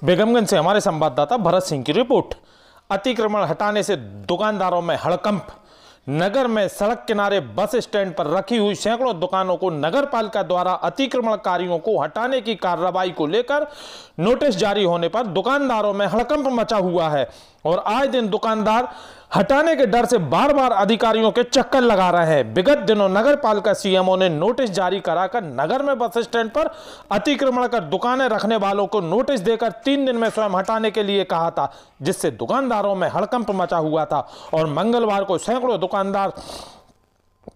बेगमगंज से हमारे संवाददाता भरत सिंह की रिपोर्ट। अतिक्रमण हटाने से दुकानदारों में हड़कंप। नगर में सड़क किनारे बस स्टैंड पर रखी हुई सैकड़ों दुकानों को नगर पालिका द्वारा अतिक्रमणकारियों को हटाने की कार्रवाई को लेकर नोटिस जारी होने पर दुकानदारों में हड़कंप मचा हुआ है और आए दिन दुकानदार हटाने के डर से बार बार अधिकारियों के चक्कर लगा रहे हैं। विगत दिनों नगर पालिका सीएमओ ने नोटिस जारी कराकर नगर में बस स्टैंड पर अतिक्रमण कर दुकानें रखने वालों को नोटिस देकर 3 दिन में स्वयं हटाने के लिए कहा था, जिससे दुकानदारों में हड़कंप मचा हुआ था और मंगलवार को सैकड़ों दुकानदार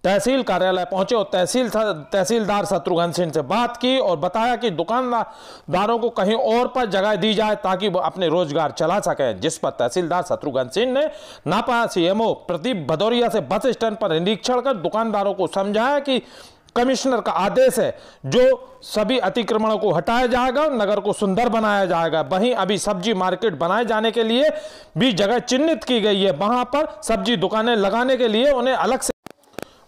तहसील कार्यालय पहुंचे और तहसीलदार शत्रुघ्न सिंह से बात की और बताया कि दुकानदारों को कहीं और पर जगह दी जाए ताकि वो अपने रोजगार चला सकें, जिस पर तहसीलदार शत्रुघ्न सिंह ने नापा सीएमओ प्रदीप भदौरिया से बस स्टैंड पर निरीक्षण कर दुकानदारों को समझाया कि कमिश्नर का आदेश है जो सभी अतिक्रमणों को हटाया जाएगा और नगर को सुंदर बनाया जाएगा। वहीं अभी सब्जी मार्केट बनाए जाने के लिए भी जगह चिन्हित की गई है, वहां पर सब्जी दुकानें लगाने के लिए उन्हें अलग से।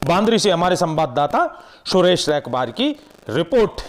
बांद्री से हमारे संवाददाता सुरेश रैकबार की रिपोर्ट।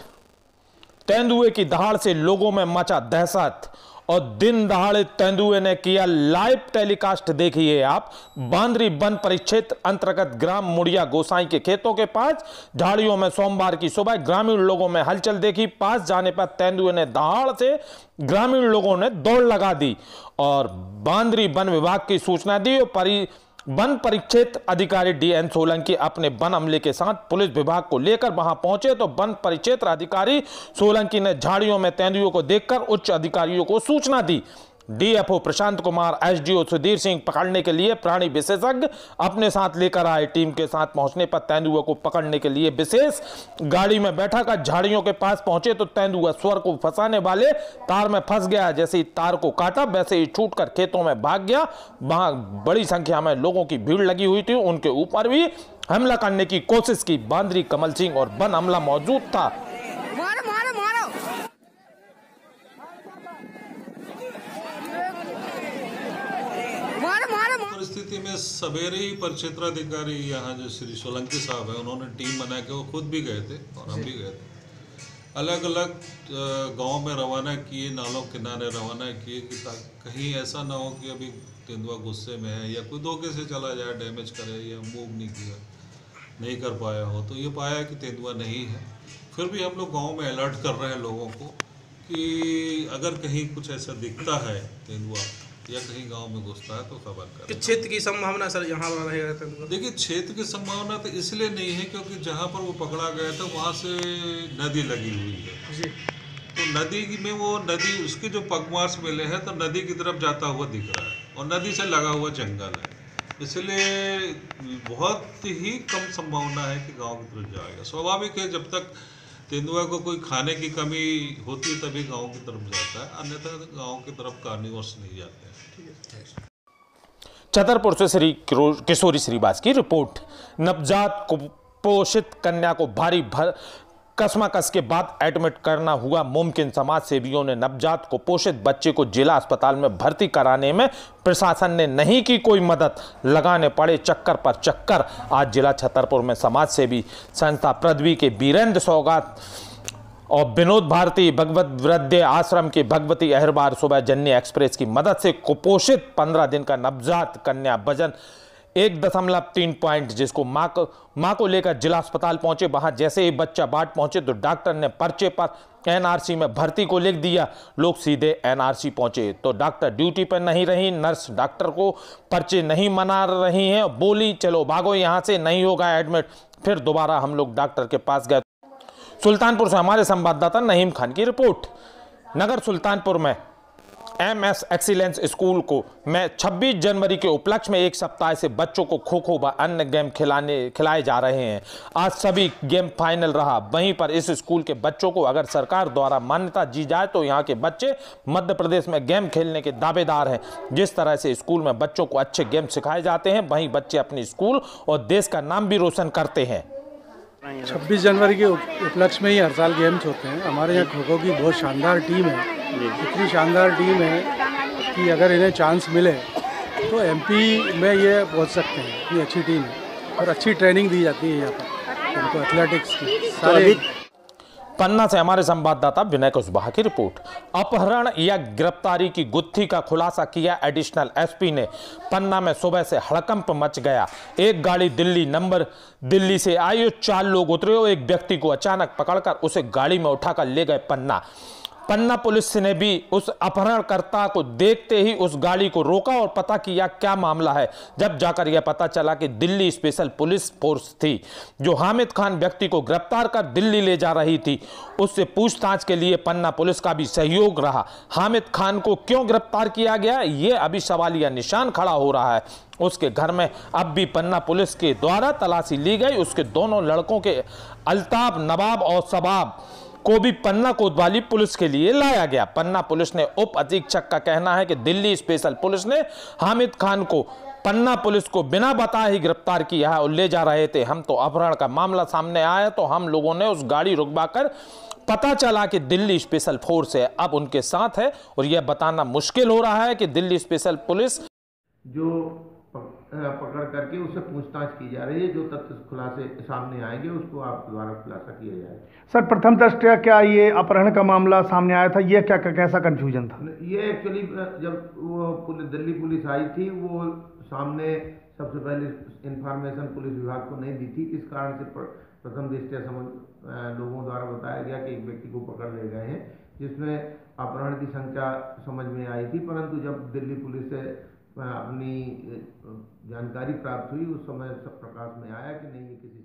तेंदुए की दहाड़ से लोगों में मचा दहशत और दिन दहाड़े तेंदुए ने किया लाइव टेलीकास्ट। देखिए आप, बांद्री वन परिक्षेत्र अंतर्गत ग्राम मुड़िया गोसाई के खेतों के पास झाड़ियों में सोमवार की सुबह ग्रामीण लोगों में हलचल देखी। पास जाने पर तेंदुए ने दहाड़ से ग्रामीण लोगों ने दौड़ लगा दी और बांद्री वन विभाग की सूचना दी और वन परिक्षेत्र अधिकारी डीएन सोलंकी अपने वन अमले के साथ पुलिस विभाग को लेकर वहां पहुंचे तो वन परिक्षेत्र अधिकारी सोलंकी ने झाड़ियों में तेंदुओं को देखकर उच्च अधिकारियों को सूचना दी। डीएफओ प्रशांत कुमार, एसडीओ सुधीर सिंह पकड़ने के लिए प्राणी विशेषज्ञ अपने साथ लेकर आए। टीम के साथ पहुंचने पर तेंदुआ को पकड़ने के लिए विशेष गाड़ी में बैठाकर झाड़ियों के पास पहुंचे तो तेंदुआ स्वर को फंसाने वाले तार में फंस गया। जैसे ही तार को काटा वैसे ही छूटकर खेतों में भाग गया। वहां बड़ी संख्या में लोगों की भीड़ लगी हुई थी, उनके ऊपर भी हमला करने की कोशिश की। बांद्री कमल सिंह और वन अमला मौजूद था। परिस्थिति में सवेरे ही परिक्षेत्राधिकारी यहाँ जो श्री सोलंकी साहब है, उन्होंने टीम बना के, वो खुद भी गए थे और हम भी गए थे, अलग अलग गांव में रवाना किए, नालों किनारे रवाना किए कि कहीं ऐसा ना हो कि अभी तेंदुआ गुस्से में है या कोई धोखे से चला जाए, डैमेज करे या मूव नहीं कर पाया हो। तो ये पाया कि तेंदुआ नहीं है। फिर भी हम लोग गाँव में अलर्ट कर रहे हैं लोगों को कि अगर कहीं कुछ ऐसा दिखता है तेंदुआ या कहीं गांव में घुसता है तो खबर करें। क्षेत्र की संभावना सर यहाँ रहेगा? देखिए, क्षेत्र की संभावना तो इसलिए नहीं है क्योंकि जहाँ पर वो पकड़ा गया था वहाँ से नदी लगी हुई है जी। तो नदी में वो नदी उसके जो पगमार्क्स मिले हैं तो नदी की तरफ जाता हुआ दिख रहा है और नदी से लगा हुआ जंगल है, इसलिए बहुत ही कम संभावना है कि गाँव की तरफ जाएगा। स्वाभाविक है, जब तक तेंदुआ को कोई खाने की कमी होती है तभी गांव की तरफ जाता है, अन्यथा गांव की तरफ कार्निवोर्स नहीं जाते हैं। छतरपुर से श्री किशोरी श्रीवास की रिपोर्ट। नवजात कुपोषित कन्या को भारी कसमकस के बाद एडमिट करना हुआ मुमकिन। समाज सेवियों ने नवजात कुपोषित बच्चे को जिला अस्पताल में भर्ती कराने में प्रशासन ने नहीं की कोई मदद, लगाने पड़े चक्कर पर चक्कर। आज जिला छतरपुर में समाज सेवी संस्था पृथ्वी के वीरेंद्र सौगात और विनोद भारती भगवत वृद्ध आश्रम की भगवती अहिरबार सुबह जननी एक्सप्रेस की मदद से कुपोषित 15 दिन का नवजात कन्या वजन 1.3 पॉइंट जिसको मां को लेकर जिला अस्पताल पहुंचे। वहां जैसे ही बच्चा बाट पहुंचे तो डॉक्टर ने पर्चे पर एनआरसी में भर्ती को लिख दिया। लोग सीधे एनआरसी पहुंचे तो डॉक्टर ड्यूटी पर नहीं रही। नर्स डॉक्टर को पर्चे नहीं मना रही हैं, बोली चलो भागो यहां से, नहीं होगा एडमिट। फिर दोबारा हम लोग डॉक्टर के पास गए। सुल्तानपुर से हमारे संवाददाता नहीम खान की रिपोर्ट। नगर सुल्तानपुर में एमएस एक्सीलेंस स्कूल को में 26 जनवरी के उपलक्ष्य में एक सप्ताह से बच्चों को खो खो व अन्य गेम खिलाए जा रहे हैं। आज सभी गेम फाइनल रहा। वहीं पर इस स्कूल के बच्चों को अगर सरकार द्वारा मान्यता दी जाए तो यहाँ के बच्चे मध्य प्रदेश में गेम खेलने के दावेदार हैं। जिस तरह से स्कूल में बच्चों को अच्छे गेम सिखाए जाते हैं, वहीं बच्चे अपने स्कूल और देश का नाम भी रोशन करते हैं। 26 जनवरी के उपलक्ष्य में ही हर साल गेम्स होते हैं। हमारे यहाँ खो खो की बहुत शानदार टीम है, इतनी शानदार टीम है कि अगर इन्हें चांस मिले तो एमपी में ये पहुँच सकते हैं। इतनी अच्छी टीम है और अच्छी ट्रेनिंग दी जाती है यहाँ पर इनको एथलेटिक्स की। सारे पन्ना से हमारे संवाददाता विनय कुशवाहा की रिपोर्ट। अपहरण या गिरफ्तारी की गुत्थी का खुलासा किया एडिशनल एसपी ने। पन्ना में सुबह से हड़कंप मच गया। एक गाड़ी दिल्ली से आई और 4 लोग उतरे और एक व्यक्ति को अचानक पकड़कर उसे गाड़ी में उठाकर ले गए पन्ना पुलिस ने भी उस अपहरणकर्ता को देखते ही उस गाड़ी को रोका और पता किया क्या मामला है। जब जाकर यह पता चला कि दिल्ली स्पेशल पुलिस फोर्स थी जो हामिद खान व्यक्ति को गिरफ्तार कर दिल्ली ले जा रही थी। उससे पूछताछ के लिए पन्ना पुलिस का भी सहयोग रहा। हामिद खान को क्यों गिरफ्तार किया गया, ये अभी सवालिया निशान खड़ा हो रहा है। उसके घर में अब भी पन्ना पुलिस के द्वारा तलाशी ली गई। उसके दोनों लड़कों के अल्ताफ, नवाब और सबाब को भी पन्ना कोतवाली पुलिस के लिए लाया गया। पन्ना पुलिस ने उप अधीक्षक का कहना है कि दिल्ली स्पेशल पुलिस ने हामिद खान को पन्ना पुलिस को बिना बताए ही गिरफ्तार किया है और ले जा रहे थे। हम तो अपहरण का मामला सामने आया तो हम लोगों ने उस गाड़ी रुकवाकर पता चला कि दिल्ली स्पेशल फोर्स है, अब उनके साथ है और यह बताना मुश्किल हो रहा है कि दिल्ली स्पेशल पुलिस जो पकड़ करके उससे पूछताछ की जा रही है। जो तथ्य खुलासे सामने आएंगे उसको आप द्वारा खुलासा किया जाएगा। सर, प्रथम दृष्टया क्या ये अपहरण का मामला सामने आया था, ये क्या कैसा कंफ्यूजन था? ये एक्चुअली जब वो दिल्ली पुलिस आई थी वो सामने सबसे पहले इंफॉर्मेशन पुलिस विभाग को नहीं दी थी। इस कारण से प्रथम दृष्टया लोगों द्वारा बताया गया कि एक व्यक्ति को पकड़ ले गए हैं जिसमें अपहरण की संख्या समझ में आई थी। परंतु जब दिल्ली पुलिस से अपनी जानकारी प्राप्त हुई उस समय सब प्रकाश में आया कि नहीं, ये किसी